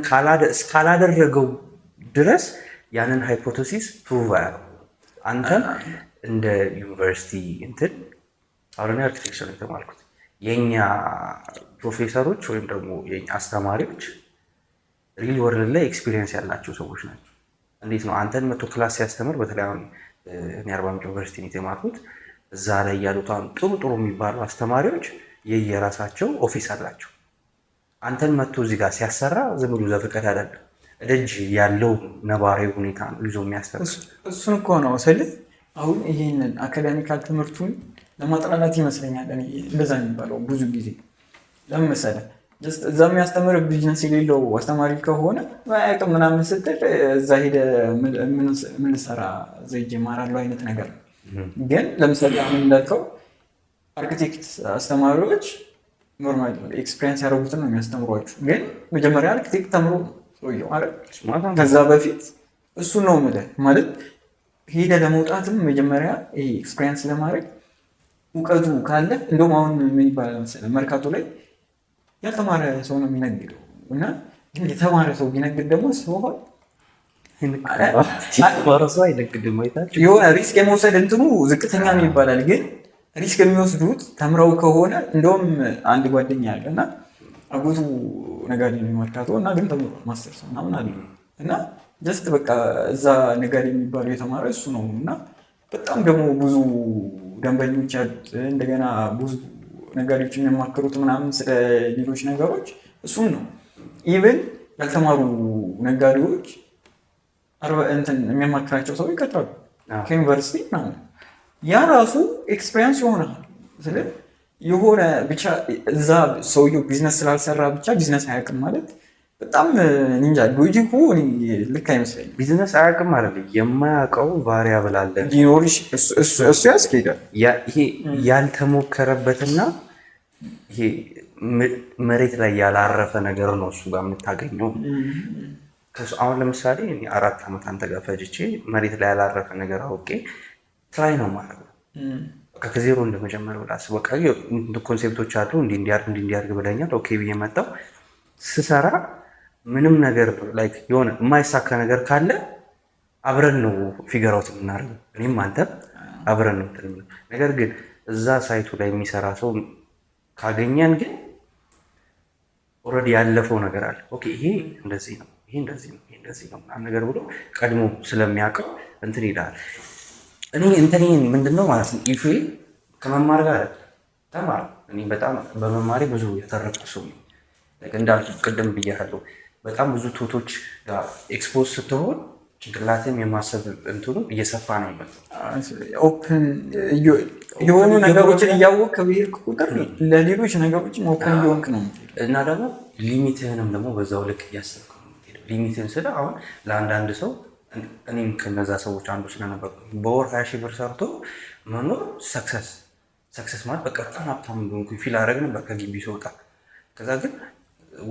እስካላደረገው ድረስ ያንን ሃይፖቴሲስ ፕሩቭ አያደርገው። አንተም እንደ ዩኒቨርሲቲ እንትን አሁን አርኪቴክቸር የተማርኩት የኛ ፕሮፌሰሮች ወይም ደግሞ የኛ አስተማሪዎች ሪል ወርልድ ላይ ኤክስፒሪየንስ ያላቸው ሰዎች ናቸው። እንዴት ነው አንተን መቶ ክላስ ሲያስተምር፣ በተለይ አሁን እኔ አርባ ምንጭ ዩኒቨርሲቲ የተማርኩት እዛ ላይ ያሉት አሁን ጥሩ የሚባሉ አስተማሪዎች የየራሳቸው ኦፊስ አላቸው። አንተን መቶ እዚህ ጋር ሲያሰራ ዝም ብሎ ዘፈቀድ አይደለም። ደጅ ያለው ነባራዊ ሁኔታ ነው ይዞ የሚያስተምር። እሱን እኮ ነው ስልህ አሁን ይሄንን አካዳሚካል ትምህርቱን ለማጥናናት ይመስለኛል እኔ እንደዛ የሚባለው ብዙ ጊዜ። ለምን መሰለህ እዛ የሚያስተምር ቢዝነስ የሌለው አስተማሪ ከሆነ አያውቅም ምናምን ስትል እዛ ሄደህ ምን ልሰራ እዛ ሄጄ እማራለሁ አይነት ነገር ነው። ግን ለምሳሌ አሁን እንዳልከው አርኪቴክት አስተማሪዎች ኖርማል ኤክስፒሪየንስ ያደረጉትን ነው የሚያስተምሯችሁ። ግን መጀመሪያ አርኪቴክት ተምሮ ሰውየው ከዛ በፊት እሱን ነው የምልህ ማለት ሄደህ ለመውጣትም መጀመሪያ ይሄ ኤክስፒሪየንስ ለማድረግ እውቀቱ ካለ እንደውም አሁን ምን ይባላል መሰለህ መርካቶ ላይ ያልተማረ ሰው ነው የሚነግደው እና ግን የተማረ ሰው ቢነግድ ደግሞ ሲሆን የሆነ ሪስክ የመውሰድ እንትኑ ዝቅተኛ ነው ይባላል። ግን ሪስክ የሚወስዱት ተምረው ከሆነ እንደውም አንድ ጓደኛ ያለ እና አጎቱ ነጋዴ ነው መርካቶ እና ግን ተምሮ ማስተርስ ምናምን አለ እና ጀስት በቃ እዛ ነጋዴ የሚባለው የተማረ እሱ ነው እና በጣም ደግሞ ብዙ ደንበኞች ያሉት እንደገና ብዙ ነጋዴዎች የሚያማክሩት ምናምን ስለ ሌሎች ነገሮች እሱም ነው። ኢቨን ያልተማሩ ነጋዴዎች እንትን የሚያማክራቸው ሰው ይቀጥራሉ ከዩኒቨርሲቲ ምናምን። ያ ራሱ ኤክስፔሪንስ ይሆናል። ስለ የሆነ ብቻ እዛ ሰውየው ቢዝነስ ስላልሰራ ብቻ ቢዝነስ አያውቅም ማለት በጣም እንጃ ሎጂኩ ልክ አይመስለኝም። ቢዝነስ አያውቅም ማለት የማያውቀው ቫሪያብል አለ ሊኖርሽ እሱ ያስኬዳል። ይሄ ያልተሞከረበትና ይሄ መሬት ላይ ያላረፈ ነገር ነው እሱ ጋር የምታገኘው። አሁን ለምሳሌ 4 ዓመት አንተ ጋር ፈጅቼ መሬት ላይ ያላረፈ ነገር አውቄ ትራይ ነው ማለት ነው። ከዜሮ እንደመጀመር ብላስ በቃ ኮንሴፕቶች አሉ እንዲያርግ ብለኛል። ኦኬ ብዬ መጣሁ ስሰራ ምንም ነገር ላይክ የሆነ የማይሳካ ነገር ካለ አብረን ነው ፊገር አውት የምናደርገው። እኔም አንተም አብረን ነው እንትን። ነገር ግን እዛ ሳይቱ ላይ የሚሰራ ሰው ካገኘን ግን ኦልሬዲ ያለፈው ነገር አለ። ኦኬ ይሄ እንደዚህ ነው፣ ይሄ እንደዚህ ነው ምናምን ነገር ብሎ ቀድሞ ስለሚያውቀው እንትን ይላል። እኔ ምንድነው ማለት ነው ኢሹ ከመማር ጋር ተማር። እኔ በጣም በመማሬ ብዙ የተረፍኩ ሰው ነው። እንዳልኩ ቅድም ብያለሁ። በጣም ብዙ ቶቶች ጋር ኤክስፖዝ ስትሆን ጭንቅላትም የማሰብ እንትኑ እየሰፋ ነው የሚመጣው። ኦፕን የሆኑ ነገሮችን እያወቅህ በሄድክ ቁጥር ለሌሎች ነገሮችን ኦፕን እየሆንክ ነው እና ደግሞ ሊሚትህንም ደግሞ በዛው ልክ እያሰብክ ነው የምትሄደው። ሊሚትን ስለ አሁን ለአንዳንድ ሰው እኔም ከነዛ ሰዎች አንዱ ስለነበር በወር 20,000 ብር ሰርቶ መኖር ሰክሰስ ማለት በቃ በጣም ሀብታም እንደሆንኩኝ ፊል አደረግ ነበር ከግቢ ስወጣ። ከዛ ግን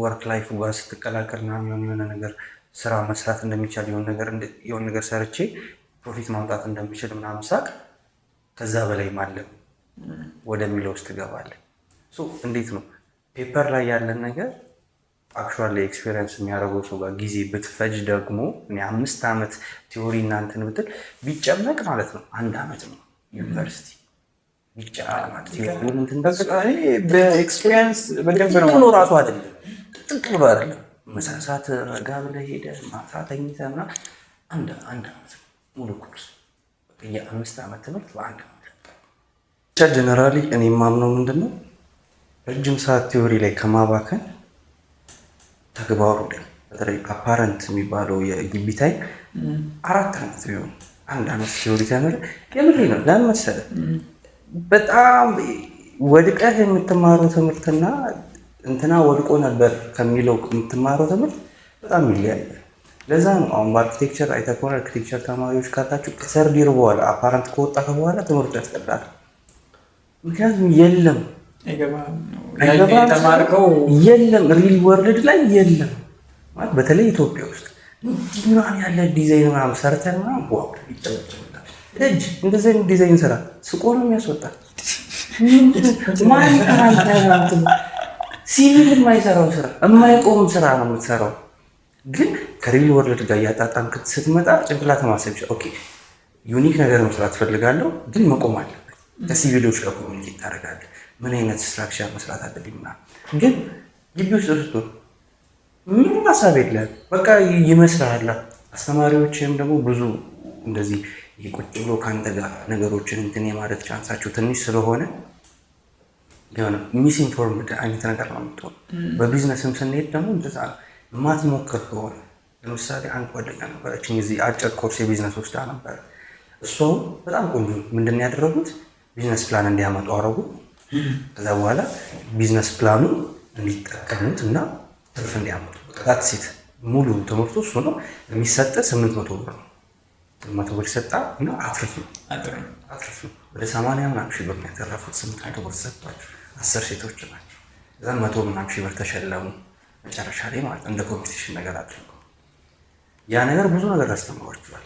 ወርክ ላይፍ ጋር ስትቀላቀል ምናምን የሆነ ነገር ስራ መስራት እንደሚቻል የሆነ ነገር ሰርቼ ፕሮፊት ማምጣት እንደሚችል ምናምን ሳቅ ከዛ በላይ ማለም ወደሚለው ውስጥ ትገባለህ። እንዴት ነው ፔፐር ላይ ያለን ነገር አክቹዋሊ ኤክስፔሪየንስ የሚያደርገው ሰው ጋር ጊዜ ብትፈጅ ደግሞ 5 ዓመት ቲዎሪ እናንትን ብትል ቢጨመቅ ማለት ነው 1 ዓመት ነው ዩኒቨርሲቲ በኤክስፔሪየንስ በደንብ ነው ራሱ አይደለም ጥቅ ብሎ አይደለም መሳሳት ረጋ ብለህ ሄደህ ማታ ተኝተህ ምናምን አንድ ዓመት ሙሉ ኮርስ የ5 ዓመት ትምህርት በ1 ዓመት ብቻ። ጀነራሊ እኔ የማምነው ምንድን ነው ረጅም ሰዓት ቲዎሪ ላይ ከማባከን ተግባሩ ላይ በተለይ አፓረንት የሚባለው የግቢ ታይም 4 ዓመት ቢሆን 1 ዓመት ቲዎሪ ተምረህ የምሬ ነው። ለምን መሰለህ በጣም ወድቀህ የምትማረው ትምህርትና እንትና ወድቆ ነበር ከሚለው የምትማረው ትምህርት በጣም ይለያያል። ለዛ ነው አሁን በአርኪቴክቸር አይተህ ከሆነ አርኪቴክቸር ተማሪዎች ካላችሁ ከሰርድ ይር በኋላ አፓረንት ከወጣ በኋላ ትምህርቱ ያስጠላል። ምክንያቱም የለም የለም ሪል ወርልድ ላይ የለም ማለት በተለይ ኢትዮጵያ ውስጥ ምናምን ያለ ዲዛይን ምናምን ሰርተን ምናምን ዋው ይጨበጨብላል። እጅ እንደዚህ አይነት ዲዛይን ስራ ስቆ ነው የሚያስወጣ። ሲቪል የማይሰራው ስራ የማይቆም ስራ ነው የምትሰራው። ግን ከሪል ወርልድ ጋር እያጣጣምክ ስትመጣ ጭንቅላት ማሰብ ይችላል። ኦኬ ዩኒክ ነገር መስራት ፈልጋለሁ ግን መቆም አለበት። ከሲቪሎች ጋር ኮሚኒኬት ታደርጋለህ። ምን አይነት ስትራክቸር መስራት አለብኝ ምናምን። ግን ግቢ ውስጥ ስትሆን ምንም ሀሳብ የለም። በቃ ይመስልሃል። አስተማሪዎችም ደግሞ ብዙ እንደዚህ ቁጭ ብሎ ከአንተ ጋር ነገሮችን እንትን የማለት ቻንሳቸው ትንሽ ስለሆነ የሆነ ሚስ ኢንፎርምድ አይነት ነገር ነው የምትሆን። በቢዝነስም ስንሄድ ደግሞ እንደዛ ነው። የማትሞክር ከሆነ ለምሳሌ አንድ ጓደኛ ነበረችኝ እዚህ አጭር ኮርስ የቢዝነስ ወስዳ ነበር። እሷ በጣም ቆንጆ ምንድን ያደረጉት ቢዝነስ ፕላን እንዲያመጡ አረጉ። ከዛ በኋላ ቢዝነስ ፕላኑ እንዲጠቀሙት እና ትርፍ እንዲያመጡ በቃ ሴት ሙሉ ትምህርቱ እሱ ነው። የሚሰጠ 800 ብር ነው። 800 ብር ሰጣ እና አትርፍ ነው ወደ 80 ምናምን ሺህ ብር ነው ያተረፉት። 800 ብር ሰጥቷቸው 10 ሴቶች ናቸው። እዛ 100 ምናምን ሺህ ብር ተሸለሙ መጨረሻ ላይ ማለት እንደ ኮምፒቲሽን ነገር አድርገው ያ ነገር ብዙ ነገር አስተምሯቸዋል።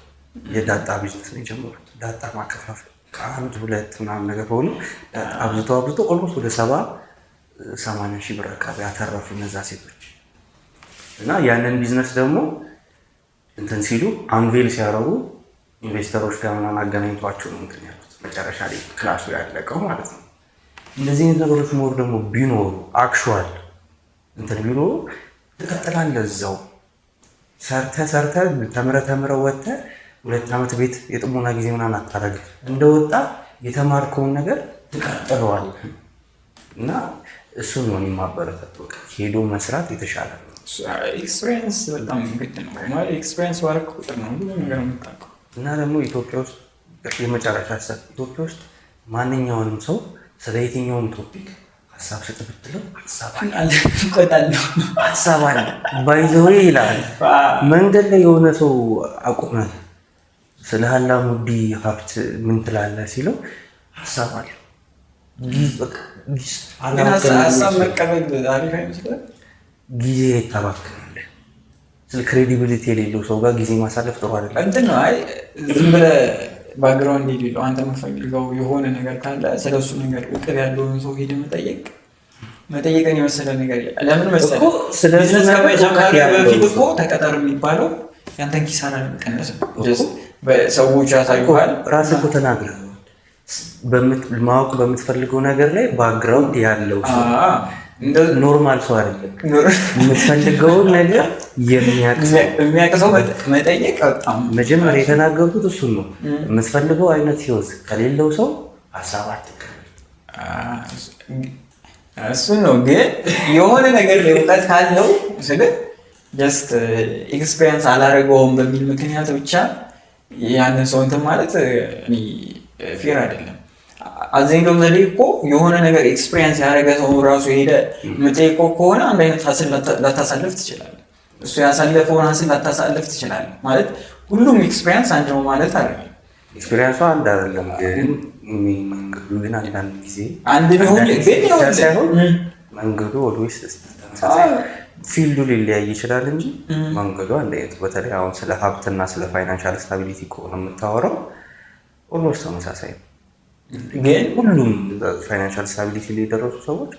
የዳጣ ቢዝነስ ነው የጀመሩት። ዳጣ ማከፋፈል ከአንድ 2 ምናምን ነገር ሆኖ አብዝቶ ኦልሞስት ወደ 70-80 ሺህ ብር አካባቢ ያተረፉ እነዛ ሴቶች እና ያንን ቢዝነስ ደግሞ እንትን ሲሉ አንቬል ሲያደርጉ ኢንቨስተሮች ጋር ምናምን አገናኝቷቸው ነው እንትን ያሉት መጨረሻ ላይ ክላሱ ያለቀው ማለት ነው። እንደዚህ አይነት ነገሮች ኖር ደግሞ ቢኖሩ አክቹዋል እንትን ቢኖሩ ትቀጥላለህ እዛው ሰርተህ ተምረህ ወጥተህ 2 ዓመት ቤት የጥሞና ጊዜ ምናምን አታደርግም። እንደወጣ የተማርከውን ነገር ትቀጥለዋለህ እና እሱን ነው የማበረታተው። ሄዶ መስራት የተሻለ ነው። ኤክስፒሪየንስ በጣም ግድ ነው ማለት ኤክስፒሪየንስ ባረክ ቁጥር ነው ብዙ ነገር የምታውቀው። እና ደግሞ ኢትዮጵያ ውስጥ የመጨረሻ ሀሳብ ኢትዮጵያ ውስጥ ማንኛውንም ሰው ስለ የትኛውም ቶፒክ ሀሳብ ስጥ ብትለው ሀሳብ አለ ባይዘዌ ይላል። መንገድ ላይ የሆነ ሰው አቁመህ ስለ አላሙዲ ሀብት ምን ትላለህ ሲለው ሀሳብ አለ። ሀሳብ መቀበል አሪፍ አይመስልም? ጊዜ ታባክናለህ። ስለ ክሬዲቢሊቲ የሌለው ሰው ጋር ጊዜ ማሳለፍ ጥሩ አይደለም። እንትን ነው አይ ዝም ብለህ ባክግራውንድ የሌለው አንተ የምትፈልገው የሆነ ነገር ካለ ስለሱ ነገር እቅድ ያለውን ሰው ሄደህ መጠየቅን የመሰለ ነገር ለምን መሰለህ? ቢዝነስ ከመጀመሪያ በፊት እኮ ተቀጠር የሚባለው ያንተን ኪሳራ ለመቀነስ ነው። ሰዎች ያሳዩሃል። ራስህ እኮ ተናግረህ ማወቅ በምትፈልገው ነገር ላይ ባክግራውንድ ያለው ሰው ኖርማል ሰው አይደለም። የምትፈልገውን ነገር የሚያውቅ ሰው መጠየቅ በጣም መጀመሪያ የተናገርኩት እሱን ነው። የምትፈልገው አይነት ህይወት ከሌለው ሰው ሀሳብ አትቀበል። እሱን ነው። ግን የሆነ ነገር ላይ እውቀት ካለው ስለ ጀስት ኤክስፔሪየንስ አላደረገውም በሚል ምክንያት ብቻ ያንን ሰው እንትን ማለት ፌር አይደለም። አዘኝለው ዘዴ እኮ የሆነ ነገር ኤክስፒሪየንስ ያደረገ ሰው ራሱ ሄደ የምጠይቀው ከሆነ አንድ አይነት ሀስል ላታሳልፍ ትችላለህ። እሱ ያሳለፈውን አንስን ላታሳለፍ ትችላለህ ማለት ሁሉም ኤክስፔሪንስ አንድ ነው ማለት አይደለም። ኤክስፔሪንሱ አንድ አይደለም፣ ግን መንገዱ ግን አንዳንድ ጊዜ አንድ ቢሆን ግን ሳይሆን መንገዱ ኦልዌይስ ተመሳሳይ ፊልዱ ሊለያይ ይችላል እንጂ መንገዱ አንድ አይነት። በተለይ አሁን ስለ ሀብትና ስለ ፋይናንሻል ስታቢሊቲ ከሆነ የምታወራው ኦልሞስት ተመሳሳይ ነው። ግን ሁሉም ፋይናንሻል ስታቢሊቲ ላይ የደረሱ ሰዎች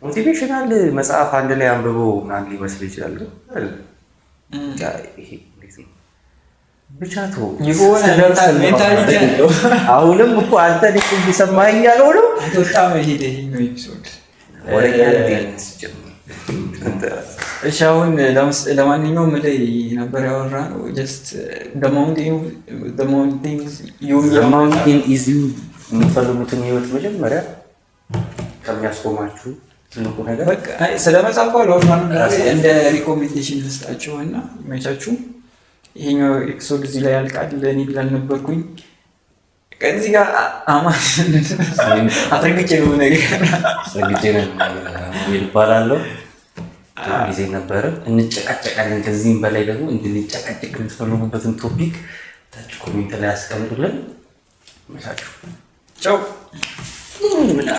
ሞቲቬሽናል መጽሐፍ አንድ ላይ አንብቦ ምናምን ሊመስል ይችላል። ብቻ የሆነ ሜንታሊቲ ያለው አሁንም እኮ አንተ ልክ እንዲሰማኝ ያለው ነው። በጣም ሄደ ነው ኤፒሶድ እሺ። አሁን ለማንኛውም ላይ ነበር ያወራነው ጀስት the mountain is you የምትፈልጉትን ህይወት መጀመሪያ ከሚያስቆማችሁ ትልቁ ነገር በቃ ስለመጻፉ አላወራንም። እንደ ሪኮሜንዴሽን ልስጣችሁ እና መቻችሁ ይሄኛው ኤፒሶድ እዚህ ላይ ያልቃል። ለእኔ ላልነበርኩኝ ከዚህ ጋር አማን አትርግጬ ነው ነገር አትርግጬ ነው ይባላለሁ። ጊዜ ነበረ እንጨቃጨቃለን። ከዚህም በላይ ደግሞ እንድንጨቃጨቅ የምትፈልጉበትን ቶፒክ ታች ኮሜንት ላይ አስቀምጡልን። መቻችሁ ቻው።